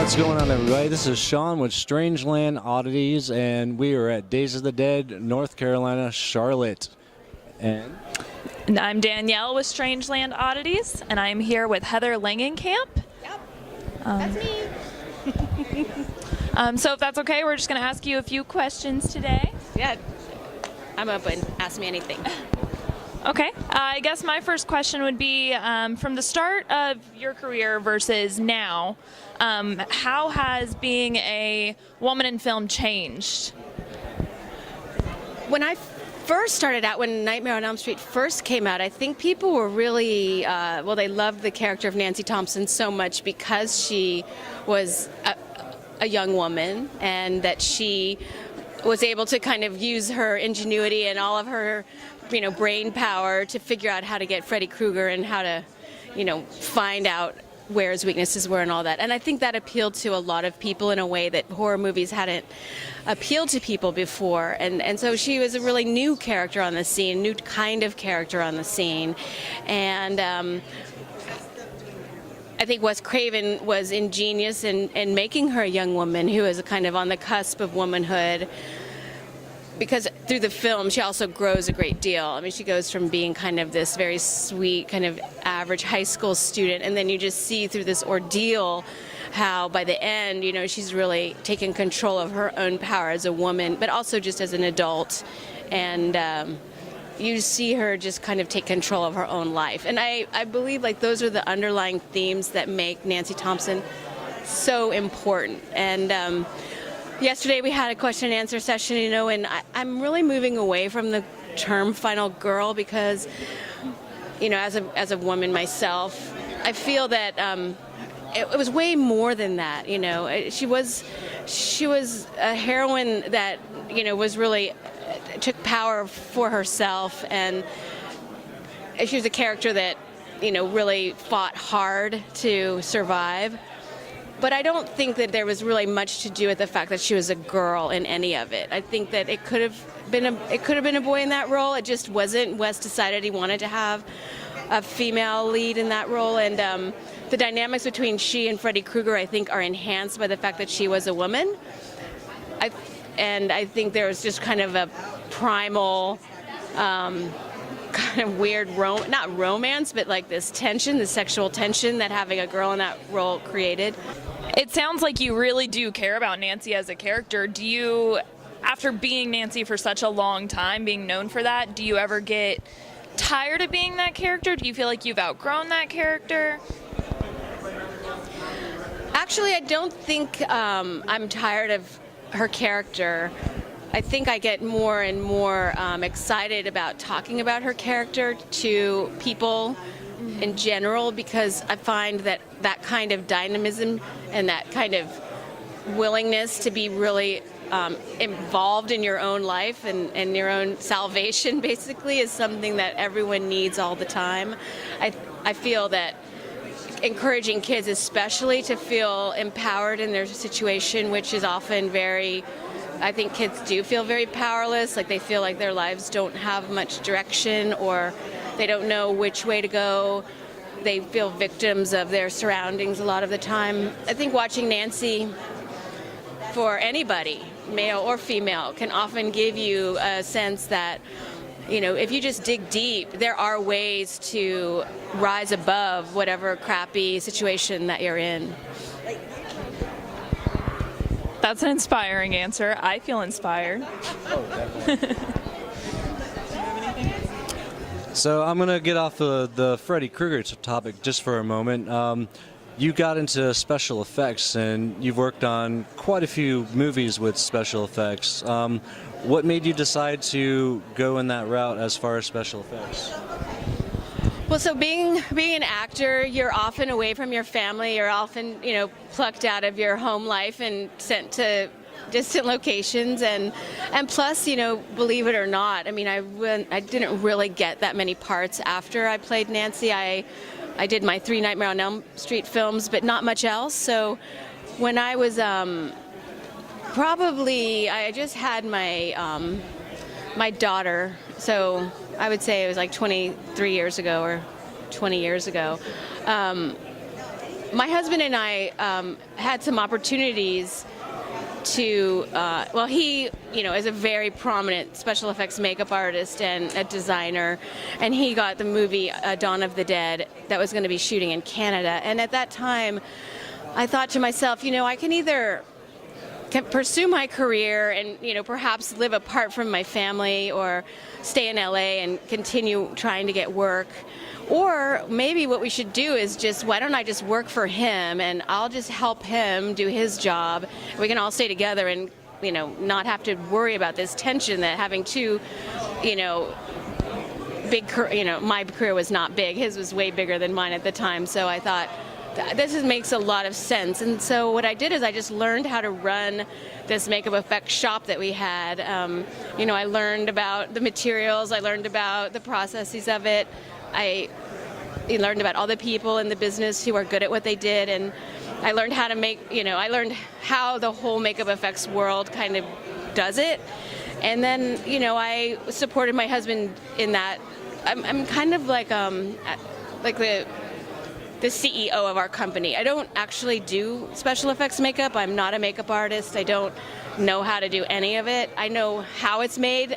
What's going on, everybody? This is Sean with Strangeland Oddities, and we are at Days of the Dead, North Carolina, Charlotte. And I'm Danielle with Strangeland Oddities, and I'm here with Heather Langenkamp. Yep, that's me. So if that's okay, we're just going to ask you a few questions today. Yeah, I'm open. Ask me anything. Okay. I guess my first question would be, from the start of your career versus now, how has being a woman in film changed? When I first started out, when Nightmare on Elm Street first came out, I think people were really, they loved the character of Nancy Thompson so much because she was a young woman, and that she was able to kind of use her ingenuity and all of her, brain power to figure out how to get Freddy Krueger and how to, find out where his weaknesses were and all that. And I think that appealed to a lot of people in a way that horror movies hadn't appealed to people before. And so she was a really new character on the scene, new kind of character on the scene. And I think Wes Craven was ingenious in making her a young woman who is kind of on the cusp of womanhood, because through the film she also grows a great deal. I mean, she goes from being kind of this very sweet, kind of average high school student, and then you just see through this ordeal how by the end, she's really taken control of her own power as a woman, but also just as an adult. And you see her just kind of take control of her own life. And I believe like those are the underlying themes that make Nancy Thompson so important. And yesterday we had a question and answer session, and I'm really moving away from the term final girl because, as a woman myself, I feel that it was way more than that. She was a heroine that, was really took power for herself, and she was a character that, really fought hard to survive. But I don't think that there was really much to do with the fact that she was a girl in any of it. I think that it could have been a boy in that role. It just wasn't. Wes decided he wanted to have a female lead in that role, and the dynamics between she and Freddy Krueger, I think, are enhanced by the fact that she was a woman. And I think there was just kind of a primal, kind of weird, not romance, but like this tension, this sexual tension that having a girl in that role created. It sounds like you really do care about Nancy as a character. Do you, after being Nancy for such a long time, being known for that, do you ever get tired of being that character? Do you feel like you've outgrown that character? Actually, I don't think I'm tired of her character. I think I get more and more excited about talking about her character to people in general, because I find that kind of dynamism and that kind of willingness to be really involved in your own life and your own salvation basically is something that everyone needs all the time. I feel that encouraging kids especially to feel empowered in their situation, which is often I think kids do feel very powerless, like they feel like their lives don't have much direction, or they don't know which way to go. They feel victims of their surroundings a lot of the time. I think watching Nancy, for anybody, male or female, can often give you a sense that, if you just dig deep, there are ways to rise above whatever crappy situation that you're in. That's an inspiring answer. I feel inspired. so I'm going to get off the Freddy Krueger topic just for a moment. You got into special effects, and you've worked on quite a few movies with special effects. What made you decide to go in that route as far as special effects? Well, so being an actor, you're often away from your family. You're often, plucked out of your home life and sent to distant locations. And plus, believe it or not, I mean, I didn't really get that many parts after I played Nancy. I did my 3 Nightmare on Elm Street films, but not much else. So when I was I just had my daughter, so I would say it was like 23 years ago or 20 years ago. my husband and I had some opportunities to, he, is a very prominent special effects makeup artist and a designer, and he got the movie Dawn of the Dead that was going to be shooting in Canada. And at that time, I thought to myself, I can either pursue my career and, perhaps live apart from my family or stay in LA and continue trying to get work. Or maybe what we should do is why don't I just work for him and I'll just help him do his job. We can all stay together and, not have to worry about this tension that having two, big, my career was not big. His was way bigger than mine at the time. So I thought, makes a lot of sense. And so what I did is I just learned how to run this makeup effects shop that we had. I learned about the materials. I learned about the processes of it. I learned about all the people in the business who are good at what they did, and I learned how to I learned how the whole makeup effects world kind of does it. And then, I supported my husband in that. I'm kind of like the CEO of our company. I don't actually do special effects makeup. I'm not a makeup artist. I don't know how to do any of it. I know how it's made,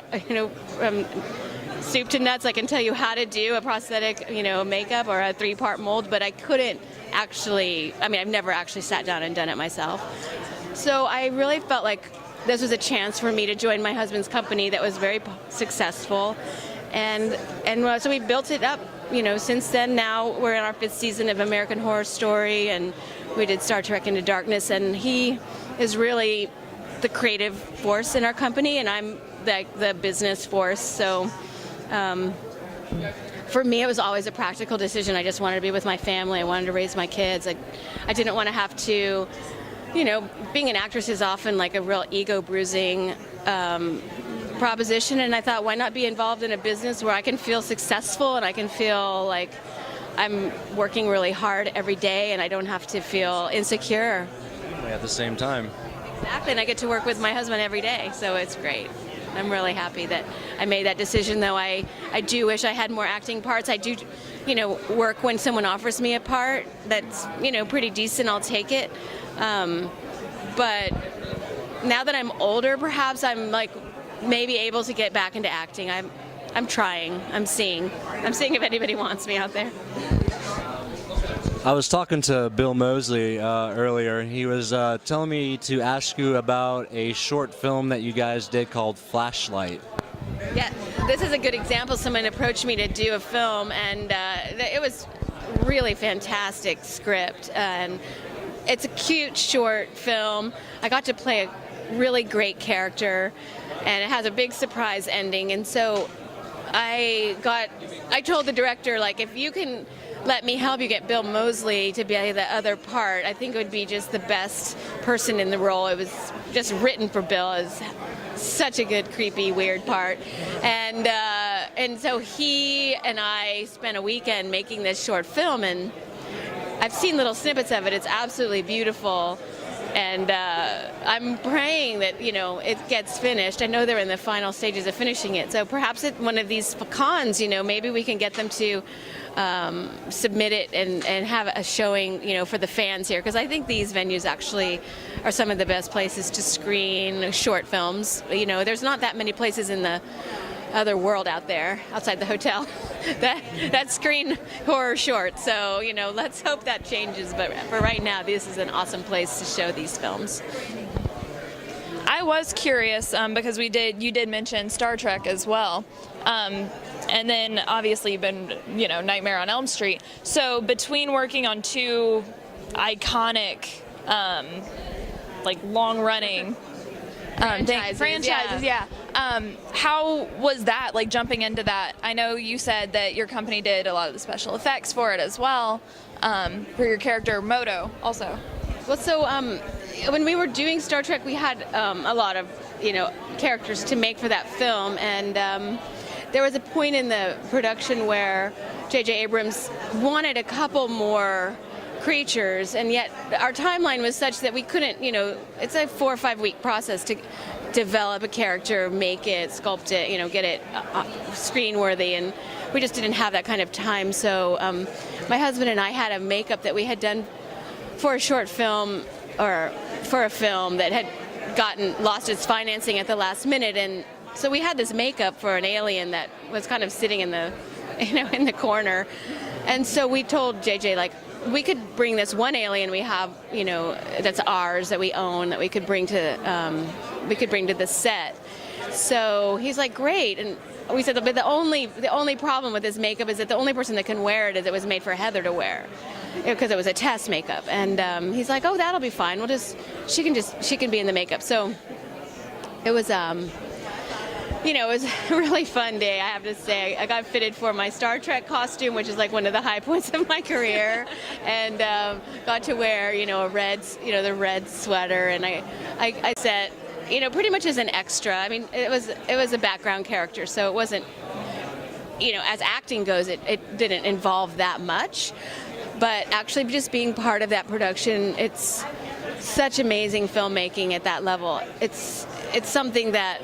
soup to nuts. I can tell you how to do a prosthetic, makeup or a 3-part mold, but I couldn't actually, I've never actually sat down and done it myself. So I really felt like this was a chance for me to join my husband's company that was very successful. And so we built it up, since then. Now we're in our 5th season of American Horror Story, and we did Star Trek Into Darkness, and he is really the creative force in our company, and I'm the business force. So for me, it was always a practical decision. I just wanted to be with my family. I wanted to raise my kids. I didn't want to have to, being an actress is often like a real ego-bruising proposition, and I thought, why not be involved in a business where I can feel successful and I can feel like I'm working really hard every day and I don't have to feel insecure. At the same time. Exactly, and I get to work with my husband every day, so it's great. I'm really happy that I made that decision, though I do wish I had more acting parts. I do, work when someone offers me a part that's, pretty decent, I'll take it. But now that I'm older, perhaps I'm maybe able to get back into acting. I'm trying. I'm seeing if anybody wants me out there. I was talking to Bill Moseley earlier. He was telling me to ask you about a short film that you guys did called Flashlight. Yeah, this is a good example. Someone approached me to do a film, and it was really fantastic script. And it's a cute short film. I got to play a really great character, and it has a big surprise ending. And so I told the director, if you can let me help you get Bill Moseley to be the other part, I think it would be just the best person in the role. It was just written for Bill as such a good, creepy, weird part. And so he and I spent a weekend making this short film, and I've seen little snippets of it. It's absolutely beautiful. And I'm praying that, it gets finished. I know they're in the final stages of finishing it. So perhaps at one of these cons, maybe we can get them to submit it and have a showing, for the fans here. Because I think these venues actually are some of the best places to screen short films. There's not that many places in the other world out there, outside the hotel, that screen horror short. So, let's hope that changes. But for right now, this is an awesome place to show these films. I was curious because you did mention Star Trek as well. And then obviously you've been, Nightmare on Elm Street. So between working on 2 iconic, long-running franchises, yeah. How was that, jumping into that? I know you said that your company did a lot of the special effects for it as well, for your character Moto also. Well, so when we were doing Star Trek, we had a lot of, characters to make for that film, and there was a point in the production where J.J. Abrams wanted a couple more creatures, and yet our timeline was such that we couldn't, it's a 4 or 5 week process to develop a character, make it, sculpt it, get it screen worthy, and we just didn't have that kind of time. So my husband and I had a makeup that we had done for a short film, or for a film that had lost its financing at the last minute, and so we had this makeup for an alien that was kind of sitting in the, in the corner, and so we told JJ, like, we could bring this one alien we have, that's ours, that we own, that we could bring to the set. So he's like, great, and we said, but the only problem with this makeup is that the only person that can wear it is it was made for Heather to wear, because it was a test makeup. And he's like, oh, that'll be fine. She can be in the makeup. So it was, it was a really fun day, I have to say. I got fitted for my Star Trek costume, which is like one of the high points of my career, and got to wear, the red sweater, and I set, pretty much as an extra. I mean, it was a background character, so it wasn't, as acting goes, it didn't involve that much. But actually just being part of that production, it's such amazing filmmaking at that level. It's something that,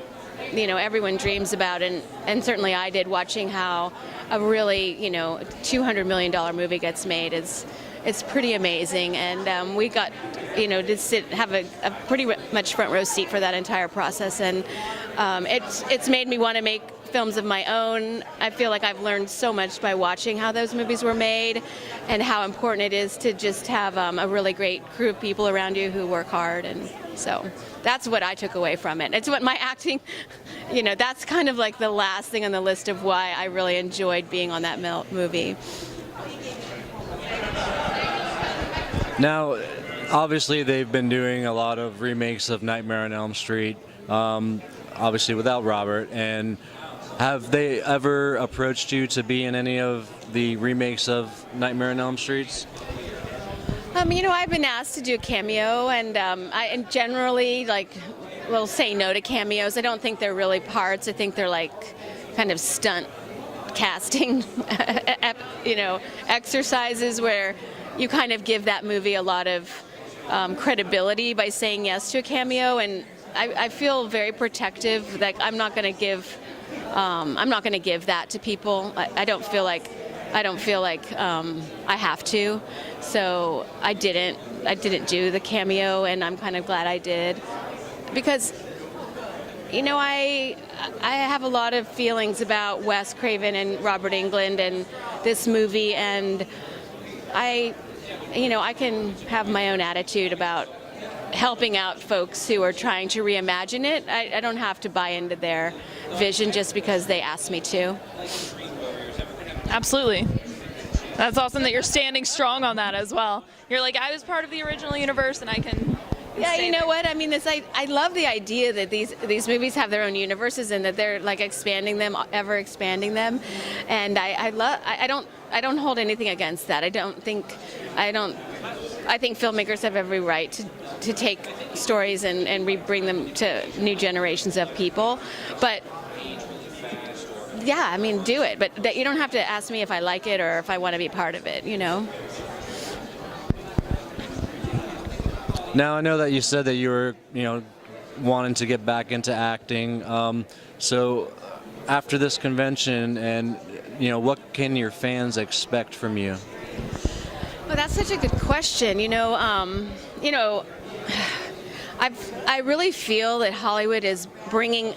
everyone dreams about, and certainly I did, watching how a really, $200 million movie gets made. It's pretty amazing, and we got, to have a pretty much front row seat for that entire process, and it's made me want to make films of my own. I feel like I've learned so much by watching how those movies were made, and how important it is to just have a really great crew of people around you who work hard, and so that's what I took away from it. It's what my acting, that's kind of like the last thing on the list of why I really enjoyed being on that movie. Now, obviously, they've been doing a lot of remakes of Nightmare on Elm Street, obviously without Robert. And have they ever approached you to be in any of the remakes of Nightmare on Elm Streets? I've been asked to do a cameo, and I generally will say no to cameos. I don't think they're really parts. I think they're like kind of stunt casting, exercises where you kind of give that movie a lot of credibility by saying yes to a cameo, and I feel very protective. Like I'm not going to give that to people. I don't feel like I have to, so I didn't do the cameo, and I'm kind of glad I did, because I have a lot of feelings about Wes Craven and Robert Englund and this movie, and I can have my own attitude about helping out folks who are trying to reimagine it. I don't have to buy into their vision just because they asked me to. Absolutely. That's awesome that you're standing strong on that as well. You're like, I was part of the original universe, and I can. Yeah, you know what? I mean, I love the idea that these movies have their own universes, and that they're like expanding them, ever expanding them, and I don't hold anything against that. I think filmmakers have every right to take stories and bring them to new generations of people, but. Yeah, I mean, do it, but that you don't have to ask me if I like it or if I want to be part of it, Now, I know that you said that you were, wanting to get back into acting. So after this convention, and, what can your fans expect from you? Well, that's such a good question. I really feel that Hollywood is bringing,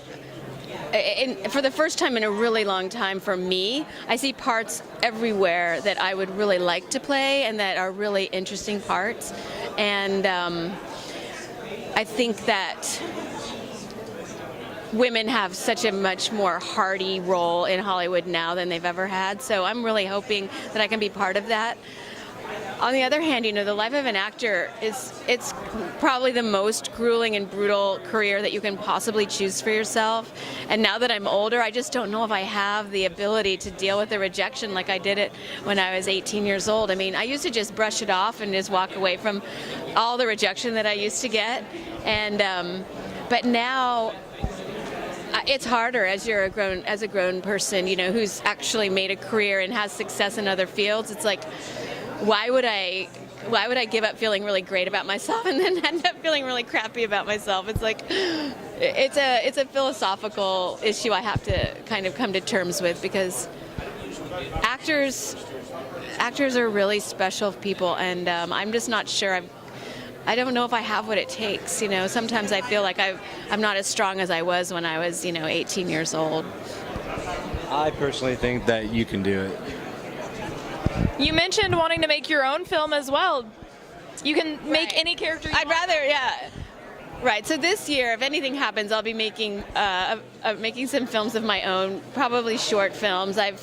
for the first time in a really long time for me, I see parts everywhere that I would really like to play and that are really interesting parts. And I think that women have such a much more hearty role in Hollywood now than they've ever had. So I'm really hoping that I can be part of that. On the other hand, the life of an actor it's probably the most grueling and brutal career that you can possibly choose for yourself. And now that I'm older, I just don't know if I have the ability to deal with the rejection like I did it when I was 18 years old. I mean, I used to just brush it off and just walk away from all the rejection that I used to get. And but now it's harder as a grown person, who's actually made a career and has success in other fields. It's like, why would I give up feeling really great about myself and then end up feeling really crappy about myself? It's like, it's a philosophical issue I have to kind of come to terms with, because actors, actors are really special people, and I'm just not sure. I don't know if I have what it takes. Sometimes I feel like I'm not as strong as I was when I was 18 years old. I personally think that you can do it. You mentioned wanting to make your own film as well. You can make any character you want. Yeah. Right. So this year, if anything happens, I'll be making some films of my own, probably short films. I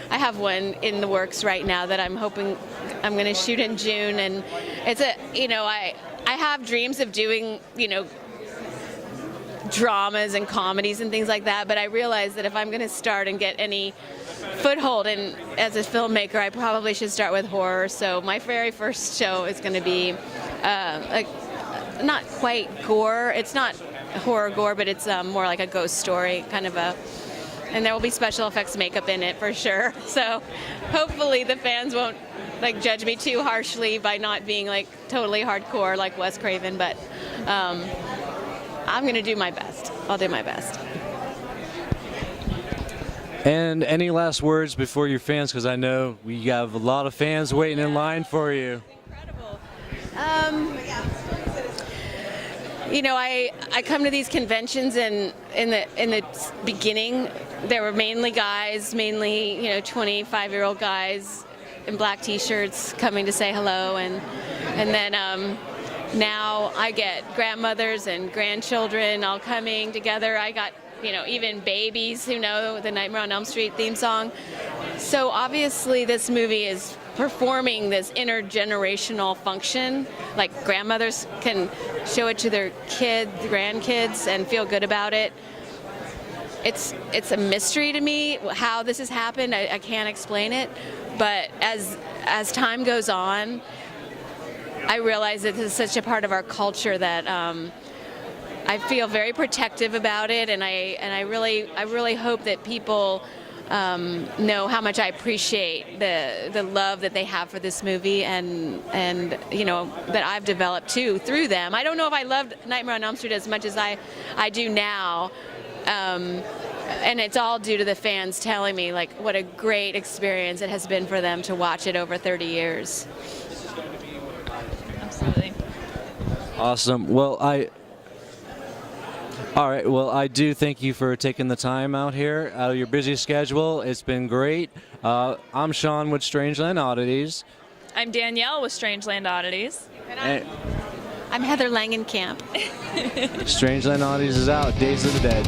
have one in the works right now that I'm hoping I'm going to shoot in June, and it's I have dreams of doing dramas and comedies and things like that, but I realize that if I'm going to start and get any foothold as a filmmaker, I probably should start with horror. So my very first show is going to be not quite gore. It's not horror gore, but it's more like a ghost story kind of and there will be special effects makeup in it for sure. So hopefully the fans won't judge me too harshly by not being totally hardcore like Wes Craven, but I'm going to do my best. I'll do my best. And any last words before your fans, because I know we have a lot of fans waiting in line for you. Incredible. I come to these conventions, and in the beginning there were mainly guys, 25-year-old guys in black t-shirts coming to say hello, and then now I get grandmothers and grandchildren all coming together. I got even babies who know the Nightmare on Elm Street theme song. So obviously this movie is performing this intergenerational function. Grandmothers can show it to their grandkids and feel good about it. It's a mystery to me how this has happened. I can't explain it, but as time goes on, I realize that this is such a part of our culture that I feel very protective about it, and I really hope that people know how much I appreciate the love that they have for this movie, and that I've developed too through them. I don't know if I loved Nightmare on Elm Street as much as I do now, and it's all due to the fans telling me what a great experience it has been for them to watch it over 30 years. Absolutely. Awesome. All right. Well, I do thank you for taking the time out here out of your busy schedule. It's been great. I'm Sean with Strangeland Oddities. I'm Danielle with Strangeland Oddities. And I'm Heather Langenkamp. Strangeland Oddities is out. Days of the Dead.